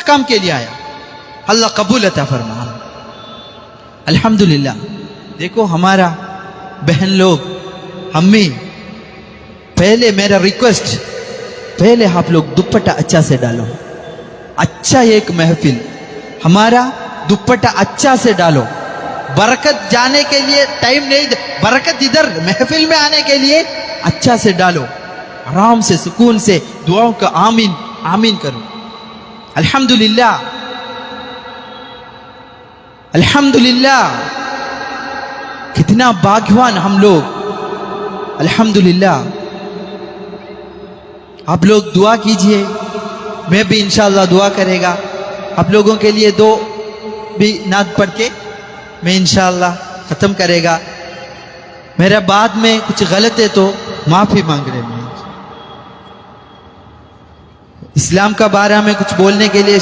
काम के लिए आया। अल्लाह कबूल अता फरमा। अल्हम्दुलिल्लाह। देखो हमारा बहन लोग, अम्मी, पहले मेरा रिक्वेस्ट, पहले आप लोग दुपट्टा अच्छा से डालो। अच्छा एक महफिल, हमारा दुपट्टा अच्छा से डालो। बरकत जाने के लिए टाइम नहीं, बरकत इधर महफिल में आने के लिए अच्छा से डालो, आराम से सुकून से दुआओं का आमीन आमीन करो। अल्हम्दुलिल्लाह, अल्हम्दुलिल्लाह, कितना भाग्यवान हम लोग। अल्हम्दुलिल्लाह। आप लोग दुआ कीजिए, मैं भी इंशाअल्लाह दुआ करेगा। आप लोगों के लिए दो भी नात पढ़ के मैं इंशाअल्लाह ख़त्म करेगा। मेरा बाद में कुछ गलत है तो माफ़ी मांग रहे हैं। इस्लाम का बारे में कुछ बोलने के लिए